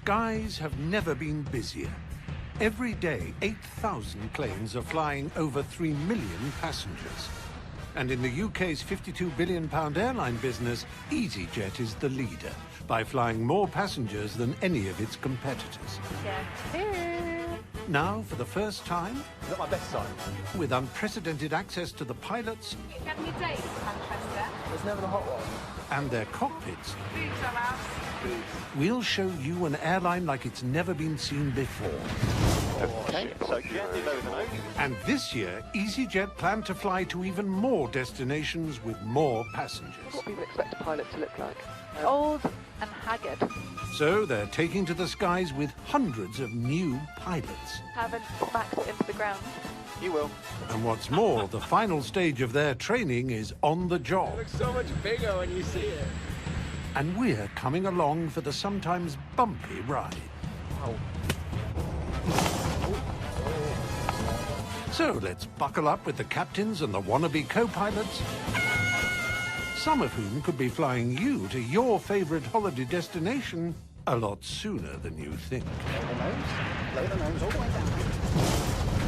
skies have never been busier. Every day, 8,000 planes are flying over 3 million passengers. And in the UK's £52 billion airline business, EasyJet is the leader by flying more passengers than any of its competitors. Now, for the first time, Is that my best sign? with unprecedented access to the pilots You have any dates, Manchester? It's never the hot one. and their cockpits, Boots allowed. we'll show you an airline like it's never been seen before. Okay, so gently lower the nose. And this year, EasyJet plan to fly to even more destinations with more passengers. What people expect a pilot to look like. Old and haggard. So they're taking to the skies with hundreds of new pilots. Haven't smacked it into the ground. You will. And what's more, the final stage of their training is on the job. Looks so much bigger when you see it. And we're coming along for the sometimes bumpy ride. Oh. So let's buckle up with the captains and the wannabe co-pilots, some of whom could be flying you to your favourite holiday destination a lot sooner than you think. Lower the nose all the way down.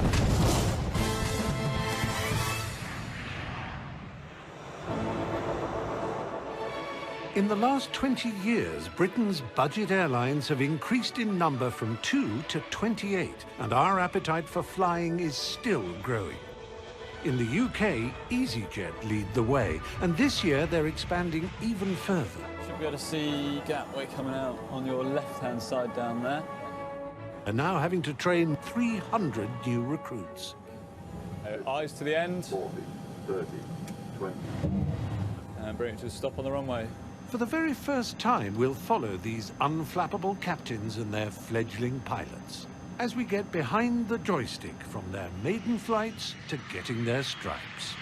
In the last 20 years, Britain's budget airlines have increased in number from 2 to 28, and our appetite for flying is still growing. In the UK, EasyJet lead the way, and this year they're expanding even further. Should be able to see Gatwick coming out on your left-hand side down there. And now having to train 300 new recruits. Eyes to the end. 40, 30, 20. And bring it to a stop on the runway. For the very first time, we'll follow these unflappable captains and their fledgling pilots as we get behind the joystick from their maiden flights to getting their stripes.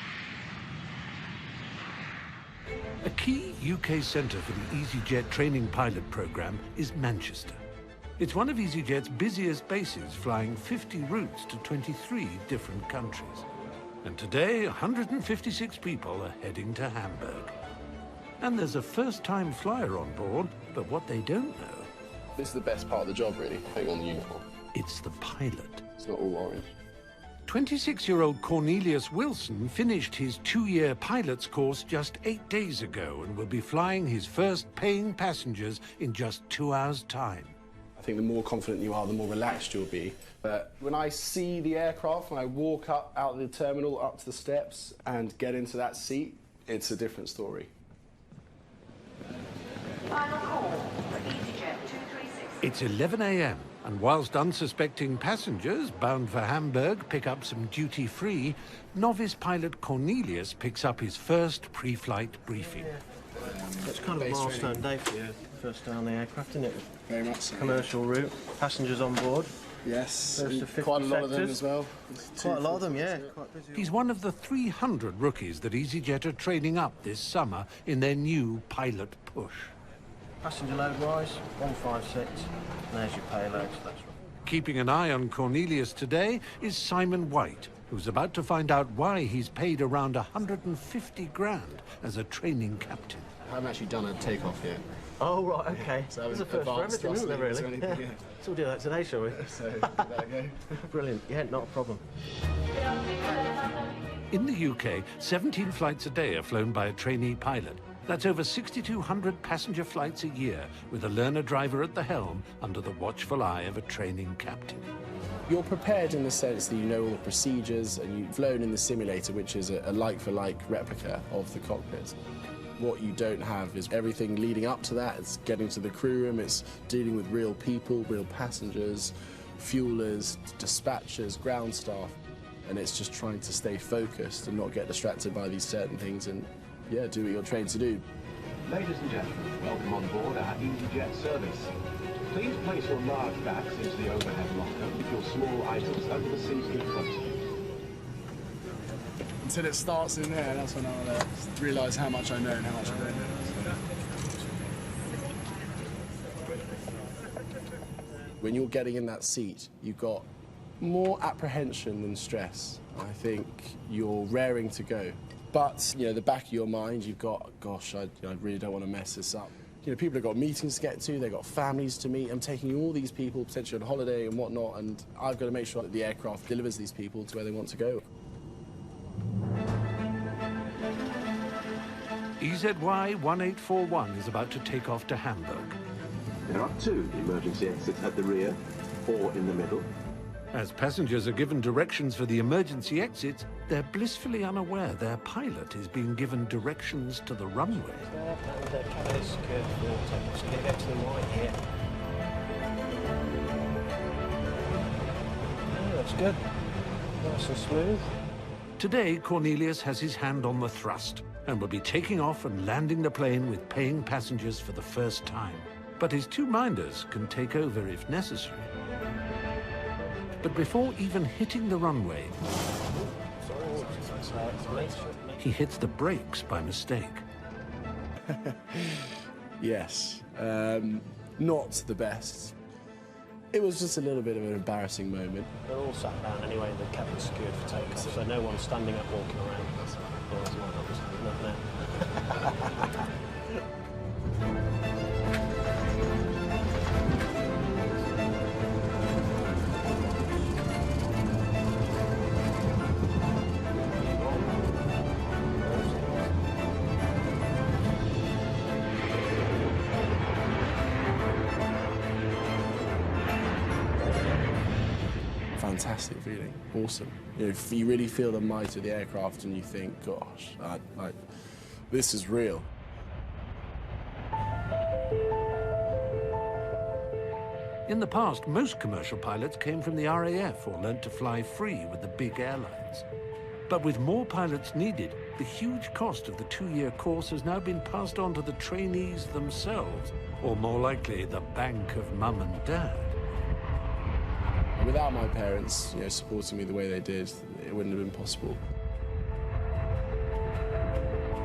A key UK centre for the EasyJet training pilot programme is Manchester. It's one of EasyJet's busiest bases, flying 50 routes to 23 different countries. And today, 156 people are heading to Hamburg. And there's a first-time flyer on board, but what they don't know, This is the best part of the job, really, putting on the uniform. it's the pilot. It's not all orange. 26-year-old Cornelius Wilson finished his 2-year pilot's course just 8 days ago and will be flying his first paying passengers in just 2 hours' time. I think the more confident you are, the more relaxed you'll be. But when I see the aircraft, when I walk up out of the terminal, up to the steps, and get into that seat, it's a different story. Final call for EasyJet 236. It's 11 a.m. and whilst unsuspecting passengers bound for Hamburg pick up some duty-free, novice pilot Cornelius picks up his first pre-flight briefing. It's kind of a milestone day for you. First day on the aircraft, isn't it? Very much so. Commercial route, passengers on board. Yes, First of 50 quite a lot of them sectors. as well. Quite a lot of them, yeah. Quite busy. He's one of the 300 rookies that EasyJet are training up this summer in their new pilot push. Passenger load rise, 156. There's your payload, so that's right. Keeping an eye on Cornelius today is Simon White, who's about to find out why he's paid around 150 grand as a training captain. I haven't actually done a takeoff yet. Oh, right, okay. So There's a first for advanced everything, isn't there, thrusters or really? anything, yeah. So we'll do that today, shall we? So, give that a go. Brilliant. Yeah, not a problem. In the UK, 17 flights a day are flown by a trainee pilot. That's over 6,200 passenger flights a year, with a learner driver at the helm under the watchful eye of a training captain. You're prepared in the sense that you know all the procedures and you've flown in the simulator, which is a like-for-like replica of the cockpit. What you don't have is everything leading up to that. It's getting to the crew room, it's dealing with real people, real passengers, fuelers, dispatchers, ground staff, and it's just trying to stay focused and not get distracted by these certain things and, yeah, do what you're trained to do. Ladies and gentlemen, welcome on board our EasyJet service. Please place your large bags into the overhead locker with your small items under the seat in front of you. Until it starts in there, that's when I'll realise how much I know and how much I don't know. When you're getting in that seat, you've got more apprehension than stress. I think you're raring to go. But, you know, the back of your mind, you've got, gosh, I really don't want to mess this up. You know, people have got meetings to get to, they've got families to meet. I'm taking all these people potentially on holiday and whatnot, and I've got to make sure that the aircraft delivers these people to where they want to go. EZY-1841 is about to take off to Hamburg. There are 2 emergency exits at the rear or in the middle. As passengers are given directions for the emergency exits, they're blissfully unaware their pilot is being given directions to the runway. The cabin is secured for takeoff. Just going to go to the right here. Oh, that's good. Nice and smooth. Today, Cornelius has his hand on the thrust and will be taking off and landing the plane with paying passengers for the first time. But his 2 minders can take over if necessary. But before even hitting the runway, he hits the brakes by mistake. Yes, not the best. It was just a little bit of an embarrassing moment. They're all sat down anyway, the cabin's secured for takeoff, so no one's standing up walking around. Otherwise, might not be standing up now. Fantastic feeling, awesome. You know, you really feel the might of the aircraft and you think, gosh, this is real. In the past, most commercial pilots came from the RAF or learnt to fly free with the big airlines. But with more pilots needed, the huge cost of the 2-year course has now been passed on to the trainees themselves, or more likely, the bank of mum and dad. Without my parents, you know, supporting me the way they did, it wouldn't have been possible.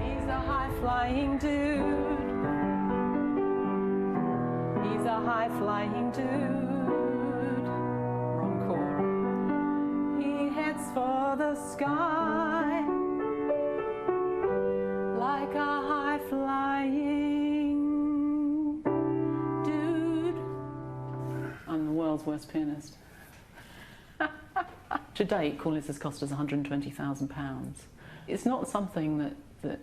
He's a high-flying dude. He's a high-flying dude. Wrong chord. He heads for the sky like a high-flying dude. I'm the world's worst pianist. To date, Cornelius has cost us £120,000. It's not something that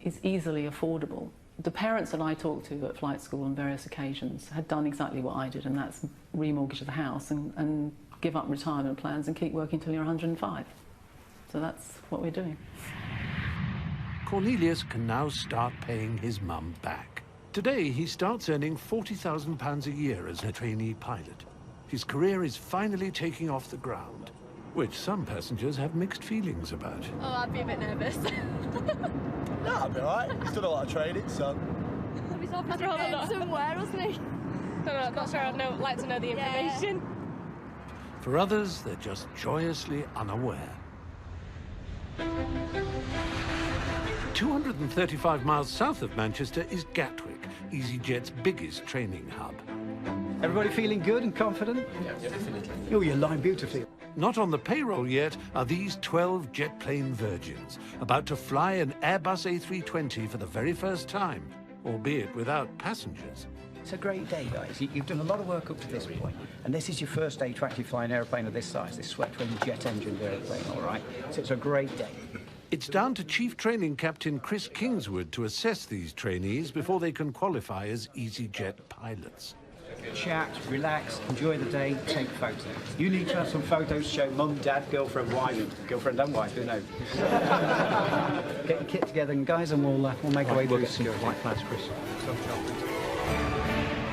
is easily affordable. The parents that I talked to at flight school on various occasions had done exactly what I did, and that's remortgage the house and give up retirement plans and keep working till you're 105. So that's what we're doing. Cornelius can now start paying his mum back. Today, he starts earning £40,000 a year as a trainee pilot. His career is finally taking off the ground, which some passengers have mixed feelings about. Oh, I'd be a bit nervous. No, I'll be alright. He's done a lot of training, so... He's off somewhere, wasn't he? I'm not sure I'd like to know the information. For others, they're just joyously unaware. 235 miles south of Manchester is Gatwick, EasyJet's biggest training hub. Everybody feeling good and confident? Yeah, definitely. Oh, you're lying beautifully. Not on the payroll yet are these 12 jet plane virgins, about to fly an Airbus A320 for the very first time, albeit without passengers. It's a great day, guys. You've done a lot of work up to this point, and this is your first day to actually fly an airplane of this size, this swept-wing jet-engined airplane, all right? So it's a great day. It's down to Chief Training Captain Chris Kingswood to assess these trainees before they can qualify as EasyJet pilots. Chat, relax, enjoy the day, take photos. You need to have some photos to show mum, dad, girlfriend, wife, girlfriend and wife, who knows? Get your kit together, and guys, and we'll make our way through security. White flags, Chris.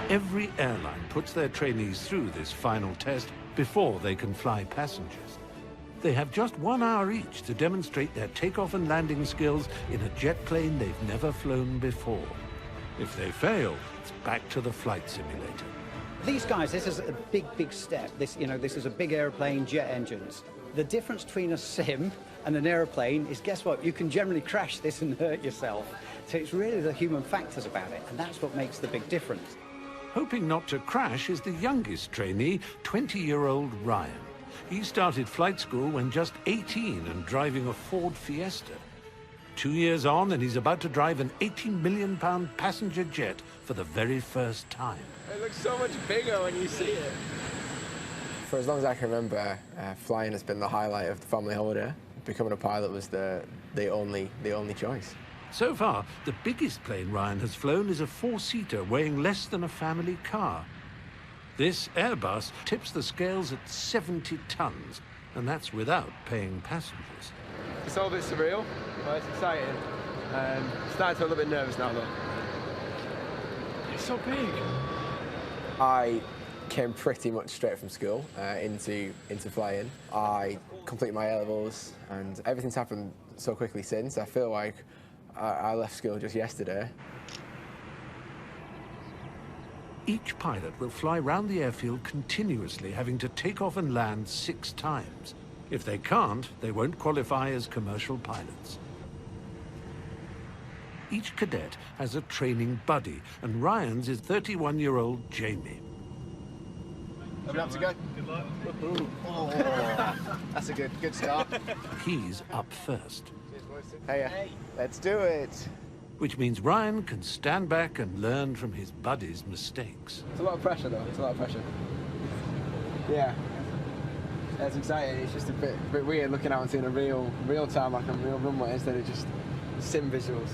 Every airline puts their trainees through this final test before they can fly passengers. They have just 1 hour each to demonstrate their takeoff and landing skills in a jet plane they've never flown before. If they fail, it's back to the flight simulator. These guys, this is a big, big step. This is a big airplane, jet engines. The difference between a sim and an airplane is, guess what? You can generally crash this and hurt yourself. So it's really the human factors about it, and that's what makes the big difference. Hoping not to crash is the youngest trainee, 20-year-old Ryan. He started flight school when just 18 and driving a Ford Fiesta. 2 years on, and he's about to drive an £80 million passenger jet for the very first time. It looks so much bigger when you see it. For as long as I can remember, flying has been the highlight of the family holiday. Becoming a pilot was the only choice. So far, the biggest plane Ryan has flown is a four-seater weighing less than a family car. This Airbus tips the scales at 70 tons, and that's without paying passengers. It's all a bit surreal, but it's exciting. Starting to a little bit nervous now, though. It's so big. I came pretty much straight from school into flying. I completed my A-levels, and everything's happened so quickly since. I feel like I left school just yesterday. Each pilot will fly round the airfield continuously, having to take off and land 6 times. If they can't, they won't qualify as commercial pilots. Each cadet has a training buddy, and Ryan's is 31-year-old Jamie. Open up to go. Good luck. Oh, that's a good start. He's up first. Hey, let's do it. Which means Ryan can stand back and learn from his buddy's mistakes. It's a lot of pressure, though. It's a lot of pressure. Yeah. That's exciting. It's just a bit weird looking out and seeing a real time, like a real runway, instead of just sim visuals.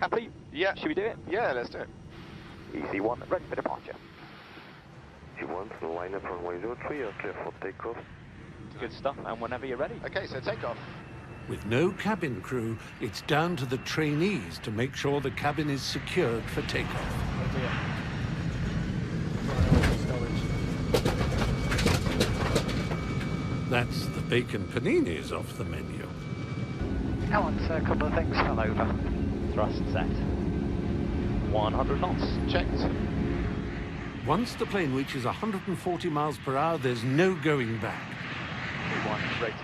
Happy? Yeah. Should we do it? Yeah, let's do it. Easy one, ready for departure. G1, line up runway 03, you're clear for takeoff. Good stuff, and whenever you're ready. Okay, so take off. With no cabin crew, it's down to the trainees to make sure the cabin is secured for takeoff. That's the bacon paninis off the menu. Alan, a couple of things fell over. Thrust set. 100 knots. Checked. Once the plane reaches 140 miles per hour, there's no going back. V1, rotate.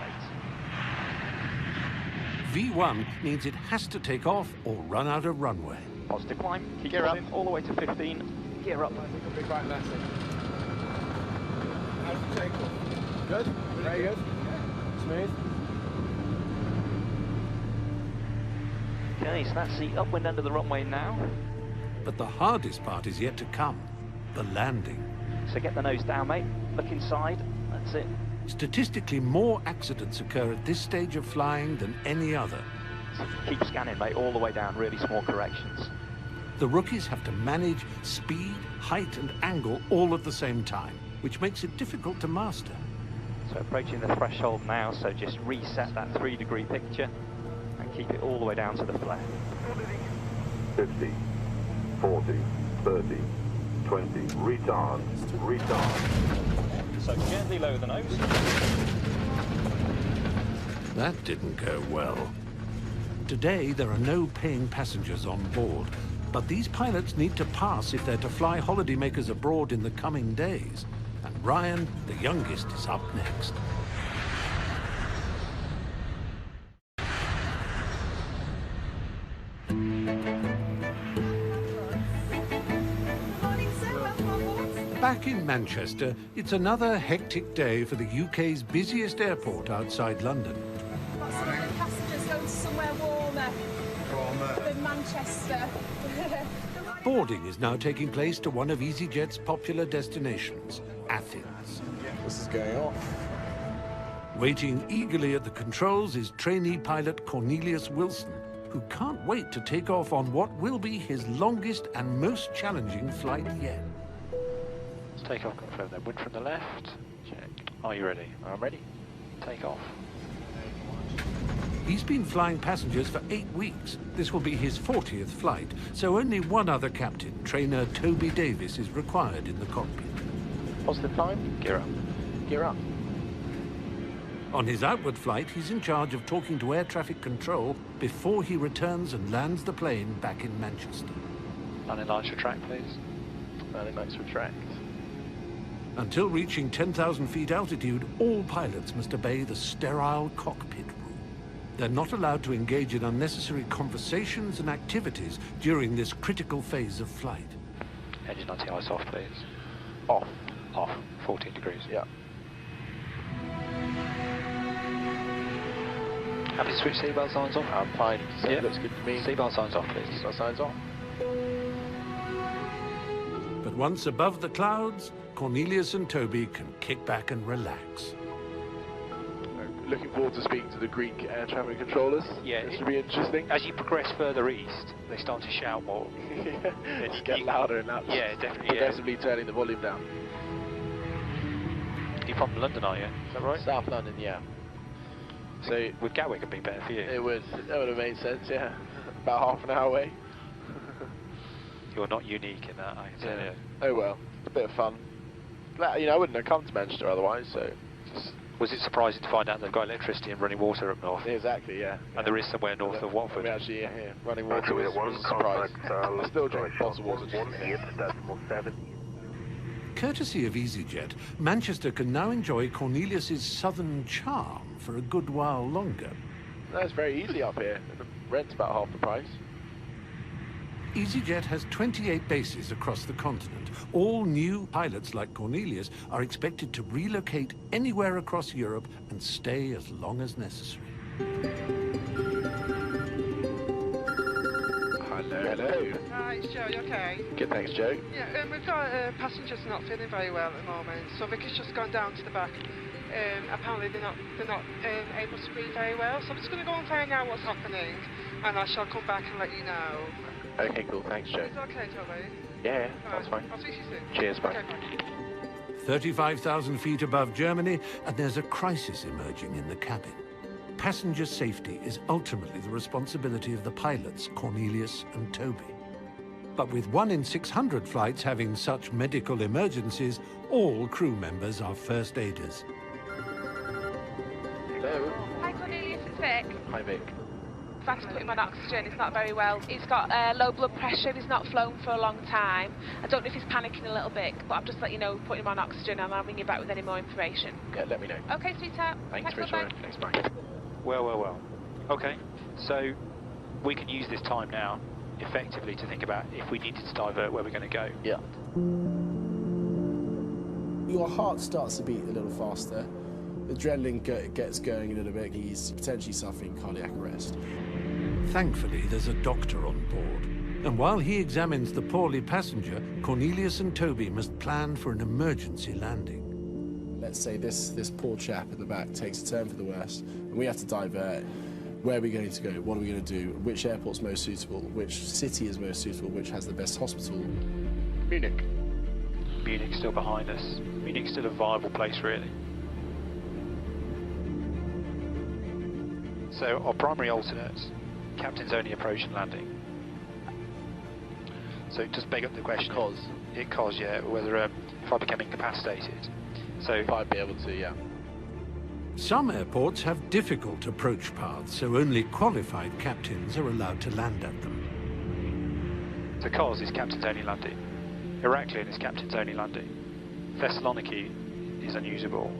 V1 means it has to take off or run out of runway. Positive climb. Keep Gear up. all the way to 15. Gear up. I think I'll be quite messy. How's the takeoff? Good? Very good? Smooth? Okay, so that's the upwind end of the runway now. But the hardest part is yet to come, the landing. So get the nose down, mate. Look inside. That's it. Statistically, more accidents occur at this stage of flying than any other. So keep scanning, mate, all the way down. Really small corrections. The rookies have to manage speed, height and angle all at the same time, which makes it difficult to master. So approaching the threshold now, so just reset that 3-degree picture and keep it all the way down to the flare. 50, 40, 30, 20, retard, So gently lower the nose. That didn't go well. Today, there are no paying passengers on board, but these pilots need to pass if they're to fly holidaymakers abroad in the coming days. And Ryan, the youngest, is up next. Back in Manchester, it's another hectic day for the UK's busiest airport outside London. Lots of passengers going to somewhere warmer. Than Manchester. Boarding is now taking place to one of EasyJet's popular destinations, Athens. This is going off. Waiting eagerly at the controls is trainee pilot Cornelius Wilson, who can't wait to take off on what will be his longest and most challenging flight yet. Let's take off, confirm then. Wind from the left. Check. Are you ready? I'm ready. Take off. He's been flying passengers for 8 weeks. This will be his 40th flight, so only one other captain, trainer Toby Davis, is required in the cockpit. Positive time. Gear up. Gear up. On his outward flight, he's in charge of talking to air traffic control before he returns and lands the plane back in Manchester. Landing lights retract, please. Landing lights retract. Until reaching 10,000 feet altitude, all pilots must obey the sterile cockpit rule. They're not allowed to engage in unnecessary conversations and activities during this critical phase of flight. Engine anti-ice off, please. Off. Off. 14 degrees. Yeah. Happy to switch seatbelt signs off? I'm fine. So Yeah. it looks good to me. Seatbelt signs off, please. Seatbelt signs off. But once above the clouds, Cornelius and Toby can kick back and relax. Looking forward to speaking to the Greek air traffic controllers. Yeah, This should be interesting. As you progress further east, they start to shout more. It's getting louder and louder. Yeah, definitely. Progressively turning the volume down. You're from London, are you? Is that right? South London, yeah. So with Gatwick, it'd be better for you. It would. That would have made sense. Yeah. About half an hour away. You're not unique in that, I can tell you. Oh well, a bit of fun. You know, I wouldn't have come to Manchester otherwise. So. Was it surprising to find out they've got electricity and running water up north? Exactly, yeah. And there is somewhere north of Watford. We actually, yeah, running water was a surprise. I still drink bottled water. Courtesy of EasyJet, Manchester can now enjoy Cornelius's southern charm for a good while longer. That's very easy up here. The rent's about half the price. EasyJet has 28 bases across the continent. All new pilots like Cornelius are expected to relocate anywhere across Europe and stay as long as necessary. Hello. Hi, it's Joe, you okay? Good, thanks, Joe. Yeah, we've got passengers not feeling very well at the moment, so Vicky's just gone down to the back. Apparently they're not able to breathe very well, so I'm just going to go and find out what's happening, and I shall come back and let you know. Okay, cool, thanks, Joe. It's okay, Toby? Yeah, that's fine. I'll speak to you soon. Cheers, bye. Okay, bye. 35,000 feet above Germany, and there's a crisis emerging in the cabin. Passenger safety is ultimately the responsibility of the pilots, Cornelius and Toby. But with 1 in 600 flights having such medical emergencies, all crew members are first aiders. Hello. Hi Cornelius, it's Vic. Hi, Vic. I've had to put him on oxygen, he's not very well. He's got low blood pressure, he's not flown for a long time. I don't know if he's panicking a little bit, but I've just let you know, put him on oxygen, and I'll ring you back with any more information. Okay, let me know. Okay, sweetheart. Thanks, bye. Thanks, bye. Well. Okay, so we can use this time now effectively to think about if we needed to divert where we're going to go. Yeah. Your heart starts to beat a little faster. The adrenaline gets going a little bit. He's potentially suffering cardiac arrest. Thankfully, there's a doctor on board. And while he examines the poorly passenger, Cornelius and Toby must plan for an emergency landing. Let's say this poor chap at the back takes a turn for the worst, and we have to divert. Where are we going to go? What are we going to do? Which airport's most suitable? Which city is most suitable? Which has the best hospital? Munich. Munich's still behind us. Munich's still a viable place, really. So our primary alternates, captain's only approach and landing. So it does beg up the question. Because, yeah, whether if I became incapacitated. So if I'd be able to, yeah. Some airports have difficult approach paths, so only qualified captains are allowed to land at them. So Kos is captain's only landing. Heraklion is captain's only landing. Thessaloniki is unusable.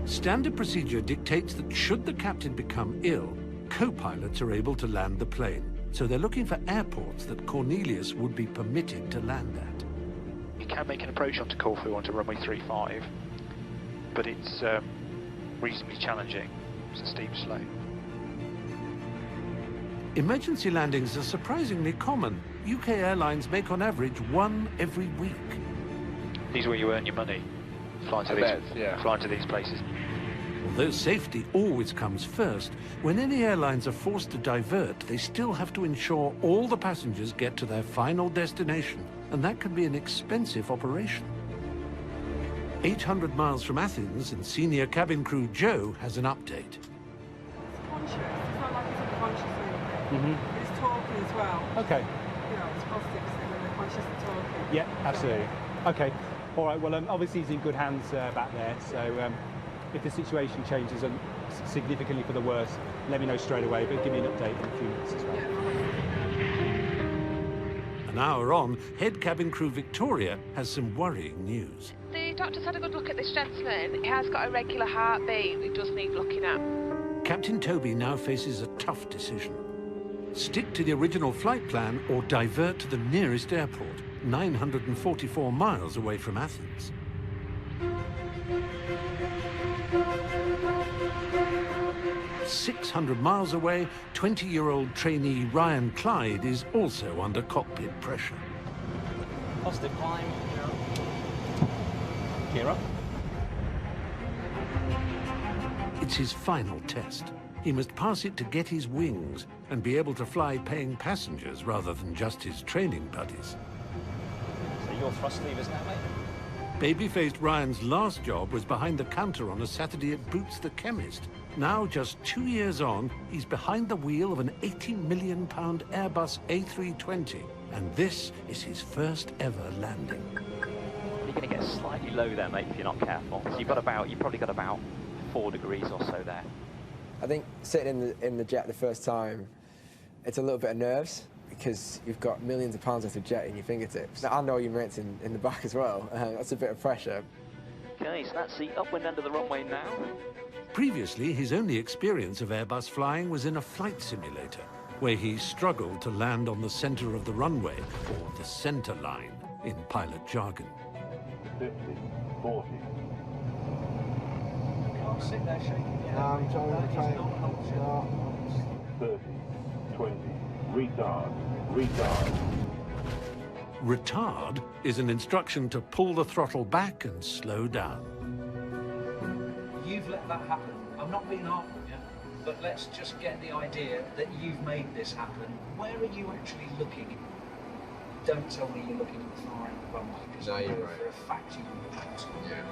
Standard procedure dictates that should the captain become ill, co-pilots are able to land the plane. So they're looking for airports that Cornelius would be permitted to land at. You can make an approach onto Corfu onto runway 35, but it's reasonably challenging. It's a steep slope. Emergency landings are surprisingly common. UK airlines make on average 1 every week. These are where you earn your money, flying to these places. Although safety always comes first, when any airlines are forced to divert, they still have to ensure all the passengers get to their final destination, and that can be an expensive operation. 800 miles from Athens, and senior cabin crew Joe has an update. Conscious. It's not like he's unconscious or anything. Mm-hmm. He's talking as well. Okay. You know, it's positive when they're conscious and talking. Yeah, absolutely. Okay. All right. Well, obviously he's in good hands back there. So if the situation changes significantly for the worse, let me know straight away. But give me an update in a few minutes as well. An hour on, head cabin crew Victoria has some worrying news. The doctor's had a good look at this gentleman. He has got a regular heartbeat. He does need looking at. Captain Toby now faces a tough decision. Stick to the original flight plan or divert to the nearest airport, 944 miles away from Athens. 600 miles away, 20-year-old trainee Ryan Clyde is also under cockpit pressure. Positive climb. Gear up. It's his final test. He must pass it to get his wings and be able to fly paying passengers rather than just his training buddies. So your thrust levers now, mate? Baby-faced Ryan's last job was behind the counter on a Saturday at Boots the Chemist. Now, just 2 years on, he's behind the wheel of an £80 million Airbus A320, and this is his first ever landing. You're going to get slightly low there, mate, if you're not careful. So you've probably got about 4 degrees or so there. I think sitting in the jet the first time, it's a little bit of nerves because you've got millions of pounds worth of jet in your fingertips. I know your mates in the back as well. That's a bit of pressure. Okay, so that's the upwind end of the runway now. Previously, his only experience of Airbus flying was in a flight simulator, where he struggled to land on the center of the runway, or the center line, in pilot jargon. 50, 40. Can't sit there shaking your head. I'm trying. 30, 20. Retard. Retard. Retard is an instruction to pull the throttle back and slow down. You've let that happen. I'm not being hard on you, but let's just get the idea that you've made this happen. Where are you actually looking? Don't tell me you're looking at the far end of the runway, because I know for a fact you will not. Yeah.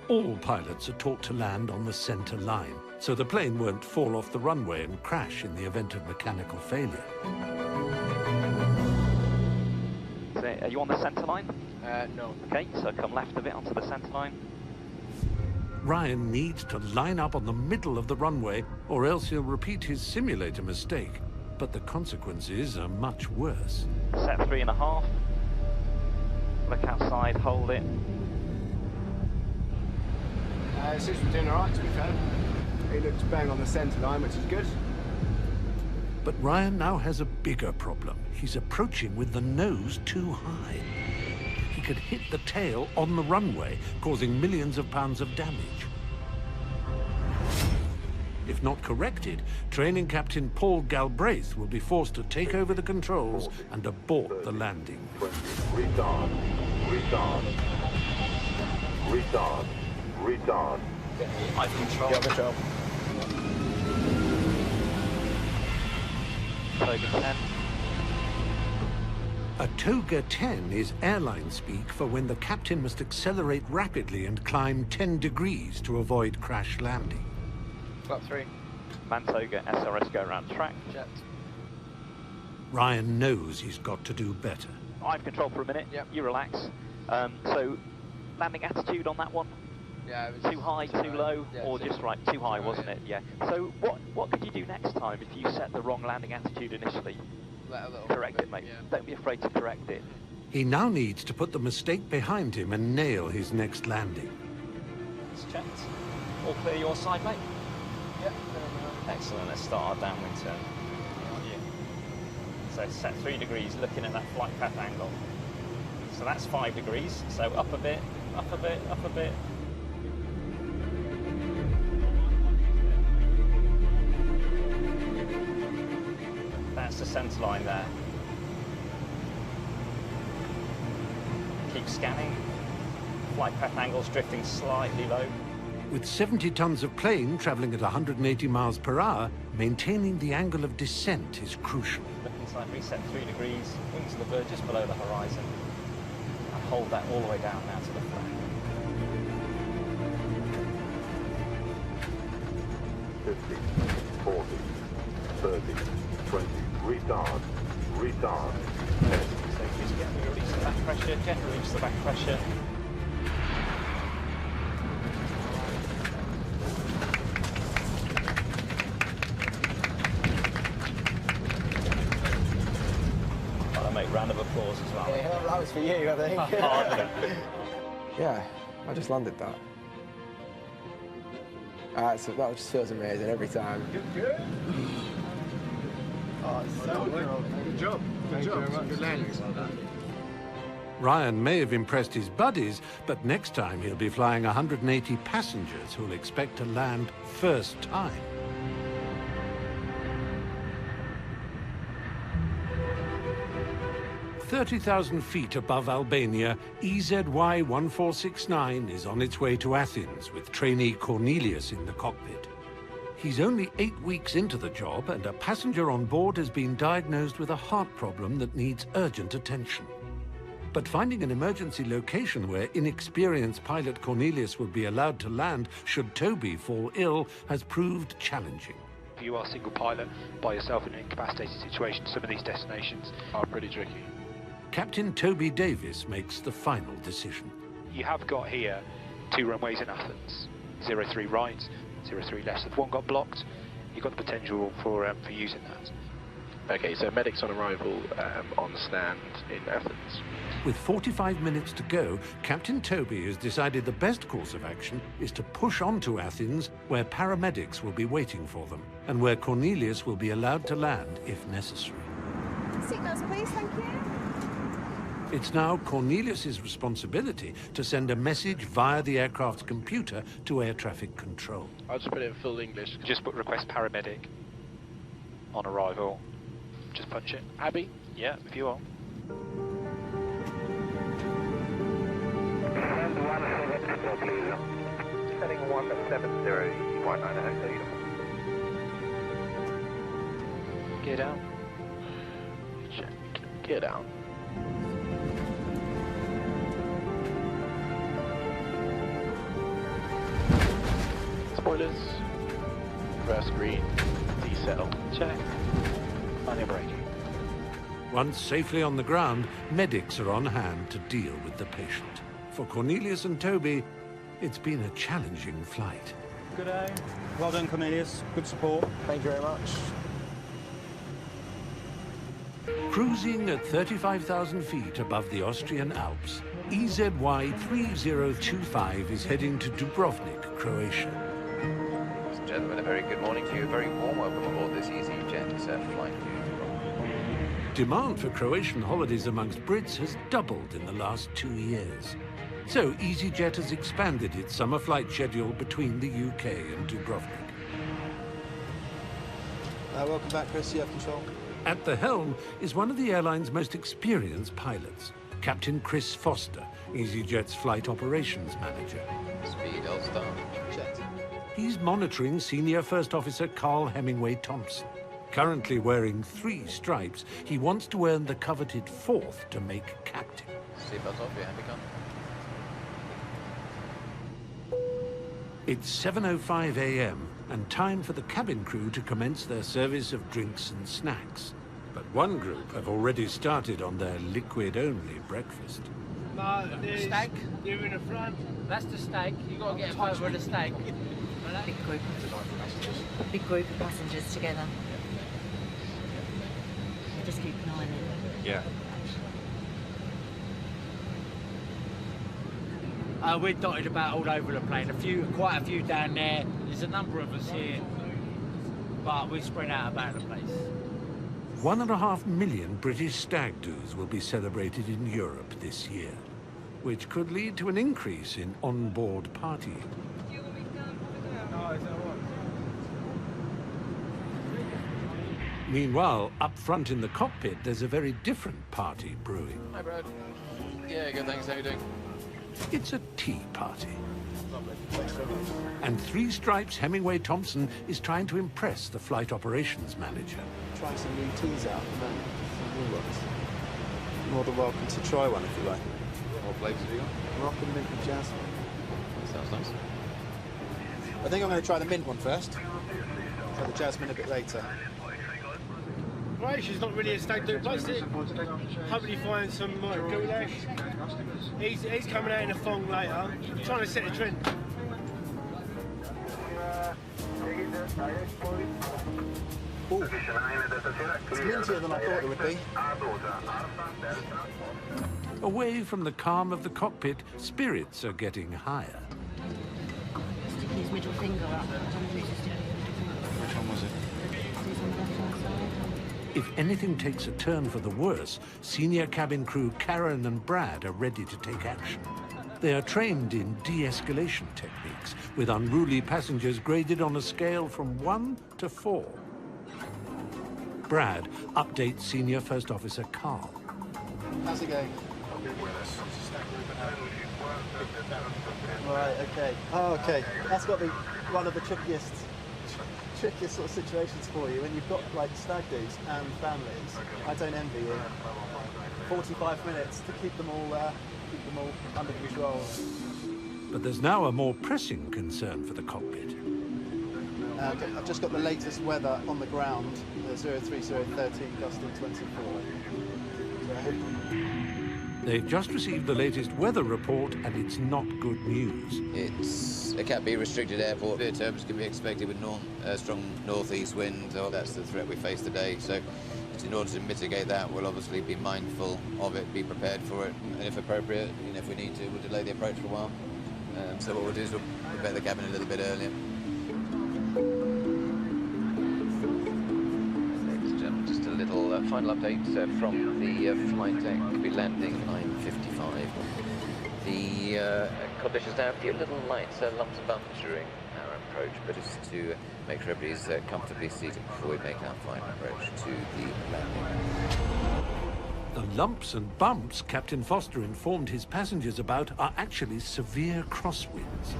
All pilots are taught to land on the center line, so the plane won't fall off the runway and crash in the event of mechanical failure. So are you on the centre line? No. Okay, so come left a bit onto the centre line. Ryan needs to line up on the middle of the runway, or else he'll repeat his simulator mistake. But the consequences are much worse. Set 3.5. Look outside, hold it. It seems we're doing all right, to be fair. He looks bang on the centre line, which is good. But Ryan now has a bigger problem. He's approaching with the nose too high. He could hit the tail on the runway, causing millions of pounds of damage. If not corrected, training captain Paul Galbraith will be forced to take over the controls and abort the landing. 20. Retard. Retard. Retard. Retard. High control. Yeah, control. Toga 10. A Toga 10 is airline speak for when the captain must accelerate rapidly and climb 10 degrees to avoid crash landing. Flap 3. Mantoga SRS go around track. Jet. Ryan knows he's got to do better. I've control for a minute. Yep. You relax. So, landing attitude on that one? Yeah, it was too high, too low, yeah, or just right? Too high, wasn't it? Yeah. So, what could you do next time if you set the wrong landing attitude initially? Correct it, mate. Yeah. Don't be afraid to correct it. He now needs to put the mistake behind him and nail his next landing. It's checked. All clear your side, mate? Yep. Excellent. Let's start our downwind turn. On you. So set 3 degrees, looking at that flight path angle. So that's 5 degrees. So up a bit, up a bit, up a bit. That's the centre line there. Keep scanning. Flight path angles drifting slightly low. With 70 tons of plane traveling at 180 miles per hour, maintaining the angle of descent is crucial. Look inside, reset 3 degrees, wings of the bird just below the horizon. And hold that all the way down now to the flag. 50, 40, 30, 20. Retard. Retard. 10. So just gently release the back pressure, gently release the back pressure. I'll make round of applause as well. Yeah, that was for you, I think. Yeah, I just landed that. So that just feels amazing every time. Good. Oh, it's so good. Good job. Good job. Good landing. Ryan may have impressed his buddies, but next time he'll be flying 180 passengers who'll expect to land first time. "30,000 feet above Albania, EZY-1469 is on its way to Athens with trainee Cornelius in the cockpit. He's only 8 weeks into the job, and a passenger on board has been diagnosed with a heart problem that needs urgent attention. But finding an emergency location where inexperienced pilot Cornelius will be allowed to land should Toby fall ill has proved challenging. If you are a single pilot by yourself in an incapacitated situation, some of these destinations are pretty tricky. Captain Toby Davis makes the final decision. You have got here 2 runways in Athens, 03 right, 03 left. If one got blocked, you've got the potential for using that. Okay, so medics on arrival on stand in Athens. With 45 minutes to go, Captain Toby has decided the best course of action is to push on to Athens, where paramedics will be waiting for them, and where Cornelius will be allowed to land if necessary. Seatbelts, please, thank you. It's now Cornelius's responsibility to send a message via the aircraft's computer to air traffic control. I'll just put it in full English. Just put request paramedic on arrival. Just punch it. Abby? Yeah, if you are. Send 170, please. Setting 170, 1990. Get down. Check. Get down. Spoilers. Reverse green. Decel. Check. On your braking. Once safely on the ground, medics are on hand to deal with the patient. For Cornelius and Toby, it's been a challenging flight. Good day. Well done, Cornelius. Good support. Thank you very much. Cruising at 35,000 feet above the Austrian Alps, EZY-3025 is heading to Dubrovnik, Croatia. Ladies and gentlemen, a very good morning to you. A very warm welcome aboard this EasyJet flight to Dubrovnik. Demand for Croatian holidays amongst Brits has doubled in the last 2 years. So EasyJet has expanded its summer flight schedule between the UK and Dubrovnik. Welcome back, Chris. You have control. At the helm is one of the airline's most experienced pilots, Captain Chris Foster, EasyJet's flight operations manager. Speed, all start. Jet. He's monitoring Senior First Officer Carl Hemingway Thompson. Currently wearing 3 stripes, he wants to earn the coveted 4th to make captain. Seatbelts off, your hand begun. It's 7:05 a.m. and time for the cabin crew to commence their service of drinks and snacks. But one group have already started on their liquid-only breakfast. No, the steak. You're in the front. That's the steak. You got to get a photo of the steak. Big group of passengers together. Just keep an eye on them. Yeah. We're dotted about all over the plane. Quite a few down there. There's a number of us here, but we're spread out about the place. 1.5 million British stag do's will be celebrated in Europe this year, which could lead to an increase in on-board partying. Meanwhile, up front in the cockpit, there's a very different party brewing. Hi, Brad. Yeah, good, thanks. How you doing? It's a tea party. And 3 Stripes Hemingway Thompson is trying to impress the flight operations manager. Try some new teas out, man. Some new ones. You're more than welcome to try one if you like. What flavours have you got? Moroccan mint and jasmine. That sounds nice. I think I'm going to try the mint one first. Try the jasmine a bit later. Croatia's not really a stag do place, is it? Hopefully find some goulash. He's coming out in a thong later, trying to set a trend. Ooh. It's mintier than I thought it would be. Away from the calm of the cockpit, spirits are getting higher. Stick his middle finger up. Which one was it? If anything takes a turn for the worse, senior cabin crew Karen and Brad are ready to take action. They are trained in de-escalation techniques, with unruly passengers graded on a scale from 1 to 4. Brad updates Senior First Officer Carl. How's it going? Right, okay. Oh, okay. That's got to be one of the trickiest sort of situations for you when you've got like stag do's and families. I don't envy you. 45 minutes to keep them all under control. But there's now a more pressing concern for the cockpit. I've just got the latest weather on the ground. 03013 gusting 24. They've just received the latest weather report, and it's not good news. It's a Cat B restricted airport. Severe turbulence can be expected with strong northeast winds. Oh, that's the threat we face today. So in order to mitigate that, we'll obviously be mindful of it, be prepared for it, and if appropriate, if we need to, we'll delay the approach for a while. So what we'll do is we'll prepare the cabin a little bit earlier. Just a little final update from the flight deck. We'll be landing 9:55. The conditions now, a few little light lumps and bumps during our approach, but just to make sure everybody's comfortably seated before we make our final approach to the landing. The lumps and bumps Captain Foster informed his passengers about are actually severe crosswinds.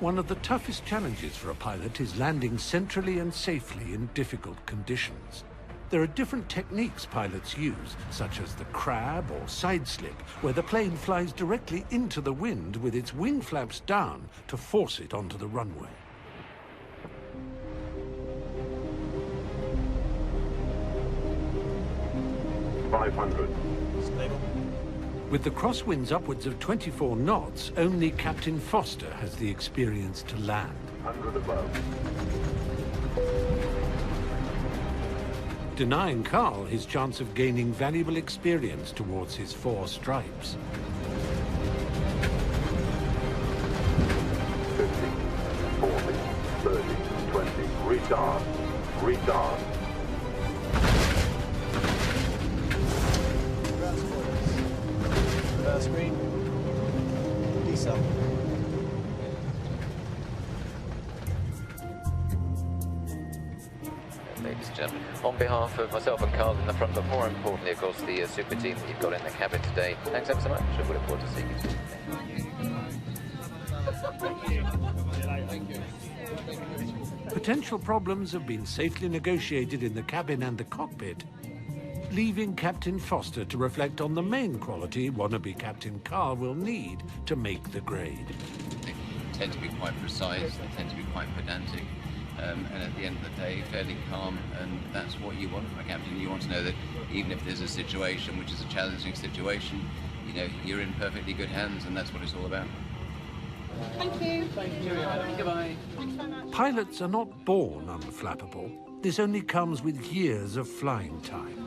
One of the toughest challenges for a pilot is landing centrally and safely in difficult conditions. There are different techniques pilots use, such as the crab or side slip, where the plane flies directly into the wind with its wing flaps down to force it onto the runway. Stable. With the crosswinds upwards of 24 knots, only Captain Foster has the experience to land. 100 above. Denying Carl his chance of gaining valuable experience towards his 4 stripes. 50, 40, 30, 20, retard, retard. Reverse green. Diesel. Ladies and gentlemen, on behalf of myself and Carl in the front, but more importantly, of course, the super team that you've got in the cabin today, thanks ever so much, and we look forward to seeing you soon. Potential problems have been safely negotiated in the cabin and the cockpit, leaving Captain Foster to reflect on the main quality wannabe Captain Carl will need to make the grade. They tend to be quite precise, they tend to be quite pedantic, and at the end of the day, fairly calm, and that's what you want from a captain. You want to know that even if there's a situation which is a challenging situation, you're in perfectly good hands, and that's what it's all about. Thank you. Thank you. Goodbye. Thanks very much. Pilots are not born unflappable. This only comes with years of flying time.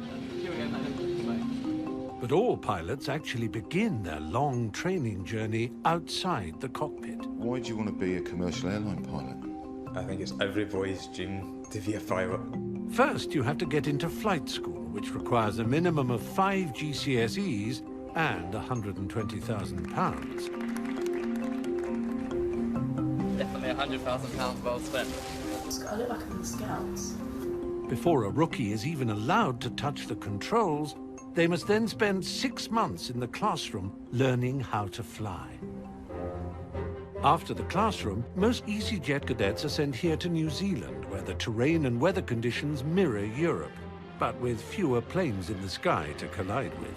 But all pilots actually begin their long training journey outside the cockpit. Why do you want to be a commercial airline pilot? I think it's every boy's dream to be a pilot. First, you have to get into flight school, which requires a minimum of 5 GCSEs and £120,000. Definitely £100,000 well spent. I look like I'm in the Scouts. Before a rookie is even allowed to touch the controls, they must then spend 6 months in the classroom learning how to fly. After the classroom, most EasyJet cadets are sent here to New Zealand, where the terrain and weather conditions mirror Europe, but with fewer planes in the sky to collide with.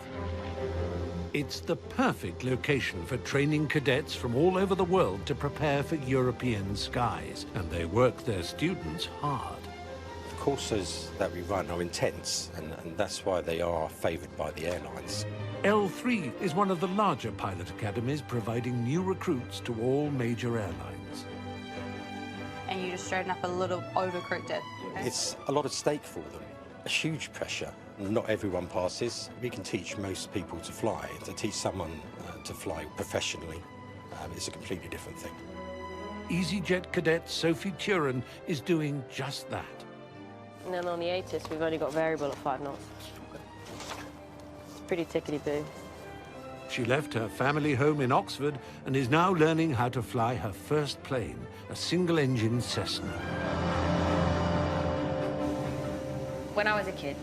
It's the perfect location for training cadets from all over the world to prepare for European skies, and they work their students hard. The courses that we run are intense, and that's why they are favoured by the airlines. L3 is one of the larger pilot academies, providing new recruits to all major airlines. And you just straighten up a little over-corrected. It's a lot at stake for them, a huge pressure. Not everyone passes. We can teach most people to fly. To teach someone to fly professionally is a completely different thing. EasyJet cadet Sophie Turin is doing just that. And then on the ATIS, we've only got variable at 5 knots. It's pretty tickety-boo. She left her family home in Oxford and is now learning how to fly her first plane, a single-engine Cessna. When I was a kid,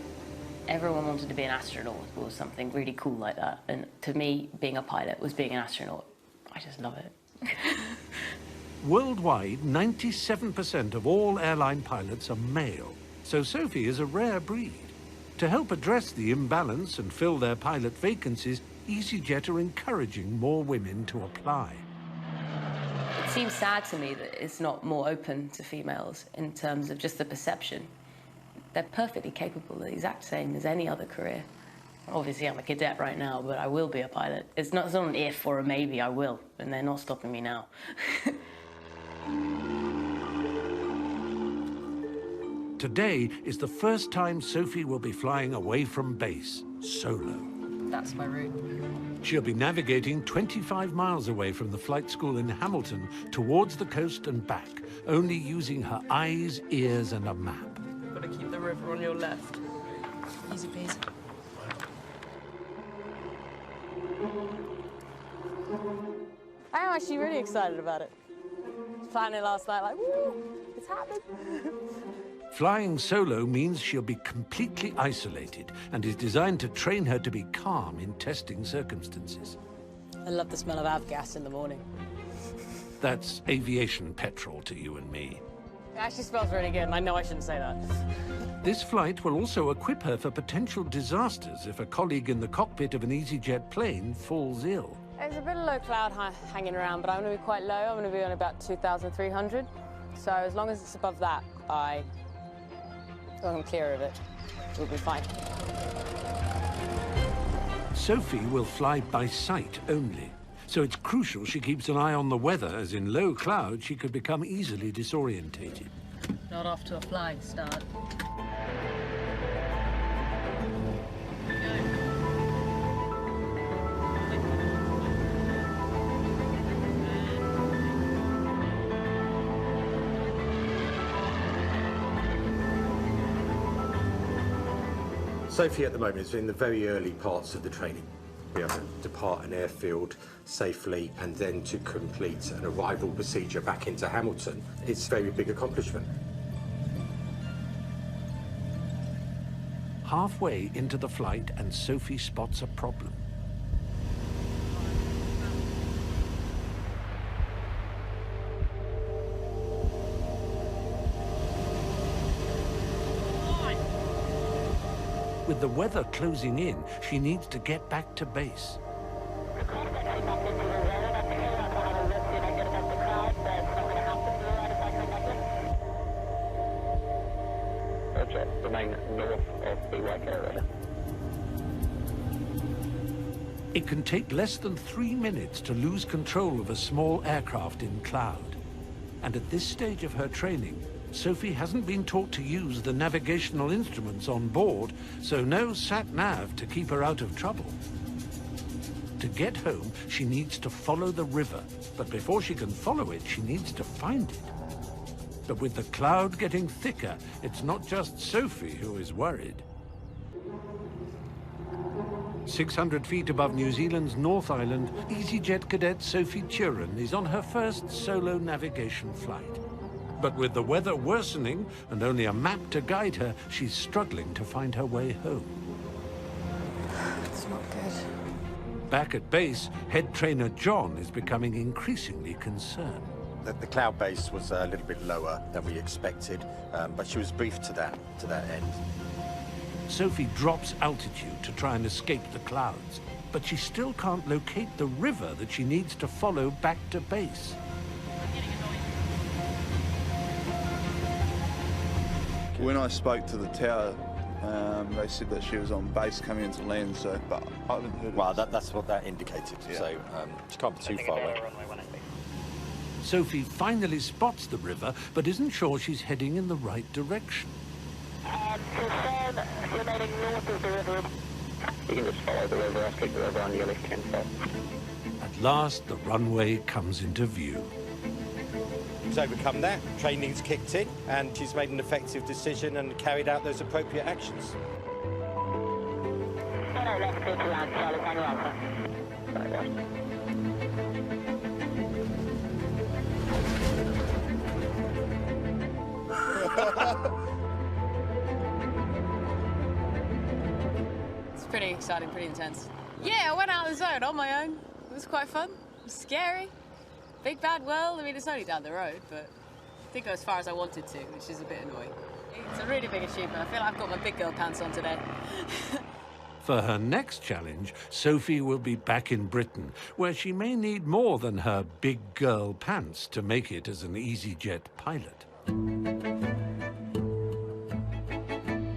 everyone wanted to be an astronaut or something really cool like that. And to me, being a pilot was being an astronaut. I just love it. Worldwide, 97% of all airline pilots are male, so Sophie is a rare breed. To help address the imbalance and fill their pilot vacancies, EasyJet are encouraging more women to apply. It seems sad to me that it's not more open to females in terms of just the perception. They're perfectly capable, the exact same as any other career. Obviously, I'm a cadet right now, but I will be a pilot. It's not an if or a maybe, I will, and they're not stopping me now. Today is the first time Sophie will be flying away from base, solo. That's my route. She'll be navigating 25 miles away from the flight school in Hamilton towards the coast and back, only using her eyes, ears, and a map. Got to keep the river on your left. Easy peasy. I am actually really excited about it. Planned it last night, like, woo, it's happening. Flying solo means she'll be completely isolated and is designed to train her to be calm in testing circumstances. I love the smell of avgas in the morning. That's aviation petrol to you and me. It actually smells really good, and I know I shouldn't say that. This flight will also equip her for potential disasters if a colleague in the cockpit of an EasyJet plane falls ill. There's a bit of low cloud hanging around, but I'm going to be quite low. I'm going to be on about 2,300. So as long as it's above that, I'm clear of it. We'll be fine. Sophie will fly by sight only, so it's crucial she keeps an eye on the weather, as in low cloud she could become easily disorientated. Not off to a flying start. Sophie at the moment is in the very early parts of the training. We have to depart an airfield safely and then to complete an arrival procedure back into Hamilton. It's a very big accomplishment. Halfway into the flight and Sophie spots a problem. With the weather closing in, she needs to get back to base. Remain north of the wake area. It can take less than 3 minutes to lose control of a small aircraft in cloud. And at this stage of her training, Sophie hasn't been taught to use the navigational instruments on board, so no sat-nav to keep her out of trouble. To get home, she needs to follow the river, but before she can follow it, she needs to find it. But with the cloud getting thicker, it's not just Sophie who is worried. 600 feet above New Zealand's North Island, EasyJet cadet Sophie Turin is on her first solo navigation flight. But with the weather worsening and only a map to guide her, she's struggling to find her way home. It's not good. Back at base, head trainer John is becoming increasingly concerned. The cloud base was a little bit lower than we expected, but she was briefed to that end. Sophie drops altitude to try and escape the clouds, but she still can't locate the river that she needs to follow back to base. When I spoke to the tower, they said that she was on base coming into land, so, but I haven't heard. Well, that's what that indicated, yeah. So she can't be too far away. Sophie finally spots the river, but isn't sure she's heading in the right direction. Remaining north of the river. You can just follow the river, I'll keep the river on your left-hand side. At last, the runway comes into view. She's overcome that, training's kicked in, and she's made an effective decision and carried out those appropriate actions. It's pretty exciting, pretty intense. Yeah, I went out of the zone on my own. It was quite fun. It was scary. Big bad world. I mean, it's only down the road, but I didn't go as far as I wanted to, which is a bit annoying. It's a really big achievement. I feel like I've got my big girl pants on today. For her next challenge, Sophie will be back in Britain, where she may need more than her big girl pants to make it as an EasyJet pilot.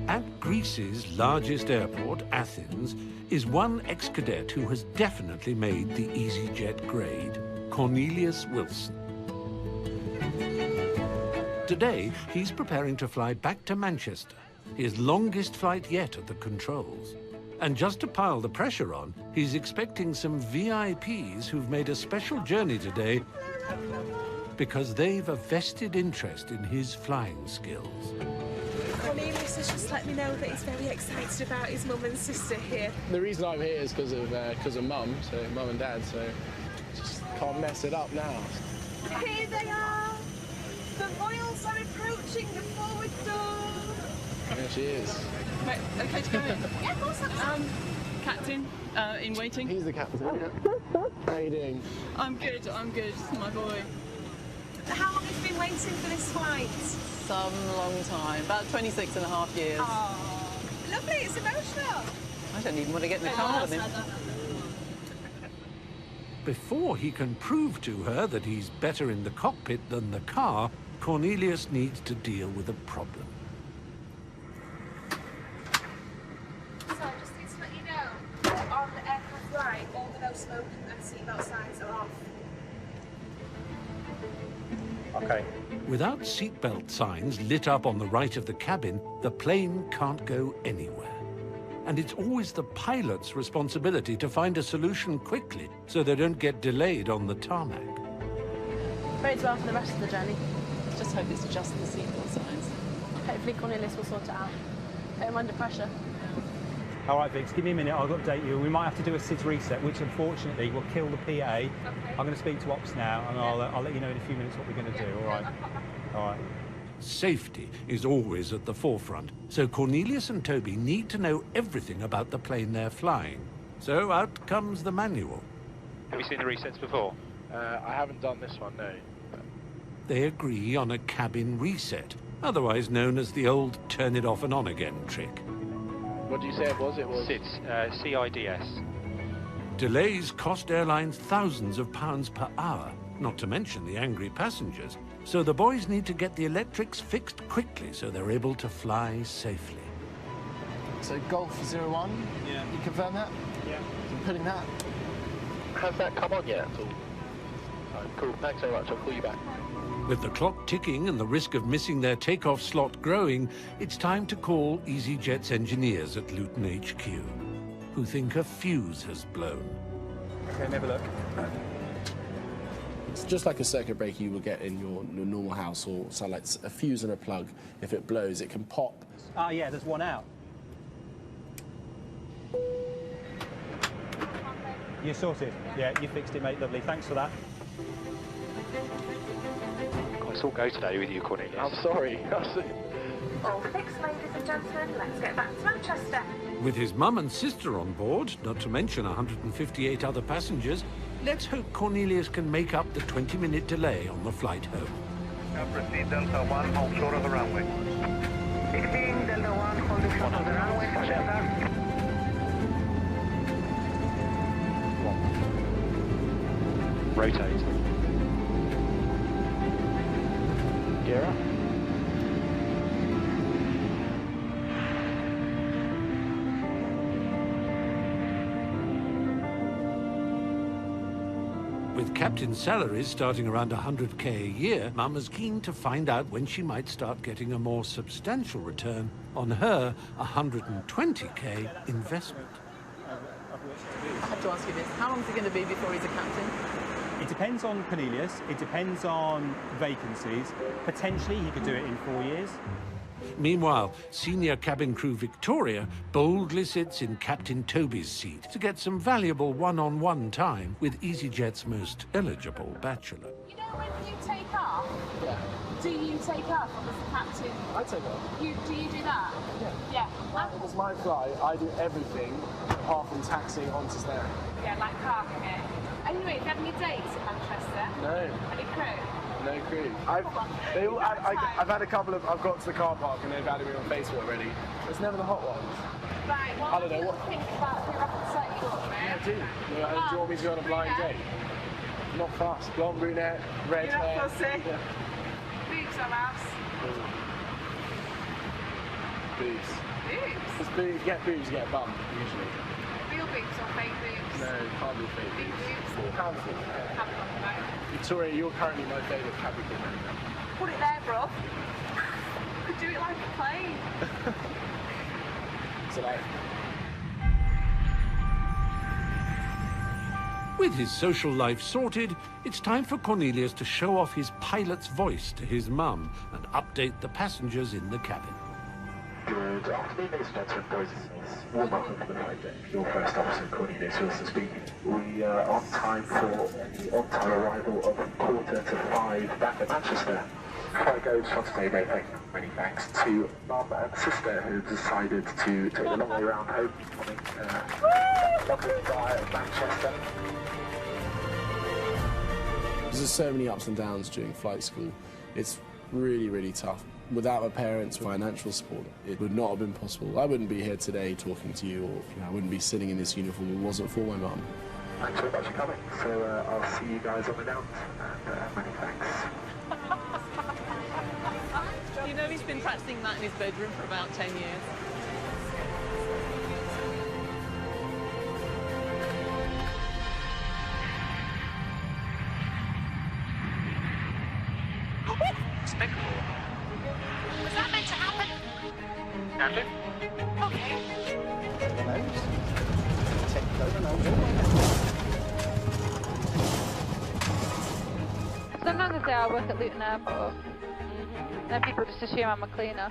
At Greece's largest airport, Athens, is one ex-cadet who has definitely made the EasyJet grade, Cornelius Wilson. Today, he's preparing to fly back to Manchester, his longest flight yet at the controls. And just to pile the pressure on, he's expecting some VIPs who've made a special journey today because they've a vested interest in his flying skills. Cornelius has just let me know that he's very excited about his mum and sister here. The reason I'm here is because of Mum, so Mum and Dad, so just can't mess it up now. Here they are! The Royals are approaching the forward door! There she is. Right, okay to go in? Yeah, of course. Captain, in waiting. He's the captain. How you doing? I'm good, my boy. How long have you been waiting for this flight? Some long time, about 26 and a half years. Oh, lovely, it's emotional. I don't even want to get in the car with him. Before he can prove to her that he's better in the cockpit than the car, Cornelius needs to deal with a problem. So I just need to let you know that on the aircraft right, all the no smoking and seatbelt signs are off. Okay. Without seatbelt signs lit up on the right of the cabin, the plane can't go anywhere. And it's always the pilot's responsibility to find a solution quickly so they don't get delayed on the tarmac. Bodes well for the rest of the journey. Let's just hope it's just the seatbelt signs. Hopefully Cornelius will sort it out. Put him under pressure. All right, Vix, give me a minute, I'll update you. We might have to do a SIDS reset, which unfortunately will kill the PA. Okay. I'm going to speak to Ops now, and I'll let you know in a few minutes what we're going to do, all right? All right. Safety is always at the forefront, so Cornelius and Toby need to know everything about the plane they're flying. So out comes the manual. Have you seen the resets before? I haven't done this one, no. They agree on a cabin reset, otherwise known as the old turn it off and on again trick. What did you say it was? It was SIDS, C-I-D-S. Delays cost airlines thousands of pounds per hour, not to mention the angry passengers. So the boys need to get the electrics fixed quickly so they're able to fly safely. So Golf 01? Yeah. You confirm that? Yeah. So I'm putting that. Has that come on yet at all? Right, cool, thanks very much, I'll call you back. With the clock ticking and the risk of missing their takeoff slot growing, it's time to call EasyJet's engineers at Luton HQ, who think a fuse has blown. Okay, never look. It's just like a circuit breaker you will get in your normal house, or so like a fuse and a plug. If it blows, it can pop. Ah, yeah, there's one out. You're sorted. Yeah, you fixed it, mate. Lovely. Thanks for that. It's all go today with you, Cornelius. I'm sorry. All fixed, ladies and gentlemen. Let's get back to Manchester. With his mum and sister on board, not to mention 158 other passengers, let's hope Cornelius can make up the 20-minute delay on the flight home. Now proceed Delta 1, hold short of the runway. 16, Delta 1, holding short of the runway for Delta. Rotate. Gear up. With captain salaries starting around 100k a year, Mum is keen to find out when she might start getting a more substantial return on her 120k investment. I have to ask you this. How long is it going to be before he's a captain? It depends on Cornelius, it depends on vacancies. Potentially he could do it in 4 years. Meanwhile, senior cabin crew Victoria boldly sits in Captain Toby's seat to get some valuable one-on-one time with EasyJet's most eligible bachelor. You know when you take off? Yeah. Do you take off as the captain? I take off. Do you do that? Yeah. Yeah. It's my flight. I do everything apart from taxiing onto stand. Yeah, like parking it. Anyway, have you had any dates in Manchester? No. Any crew? No crew. I've had a couple of. I've got to the car park and they've added me on Facebook already. It's never the hot ones. Right. Well, I don't know what. Think about who I can set you up with. Yeah, I do. Do you want me to go on a blind date? Not fast. Blonde, brunette, red You're hair. not fussy. Yeah. Boobs or ass? Boobs. Boobs? It's boobs. You get boobs, you get a bum usually. Real boobs or fake boobs? No, can't be fake Big boobs. boobs? Handful. Have it on the boat. Victoria, you're currently my favourite cabin crew member. Put it there, bro. Could do it like a plane. So like. With his social life sorted, it's time for Cornelius to show off his pilot's voice to his mum and update the passengers in the cabin. Good afternoon, ladies and gentlemen, boys and girls. Warm welcome to the flight deck. Your first officer, Cornelius Wilson speaking. We are on time for the on-time arrival of 4:45 back at Manchester. Before I go, just want to say many thanks to Mum and Sister who decided to take the long way around home coming London via Manchester. There's so many ups and downs during flight school. It's really, really tough. Without my parents' financial support, it would not have been possible. I wouldn't be here today talking to you, or I wouldn't be sitting in this uniform if it wasn't for my mum. Thanks very much for coming. So I'll see you guys on the downs, and many thanks. You know he's been practicing that in his bedroom for about 10 years. Was that meant to happen? Captain? Okay. Sometimes I say I work at Luton Airport. Then people just assume I'm a cleaner.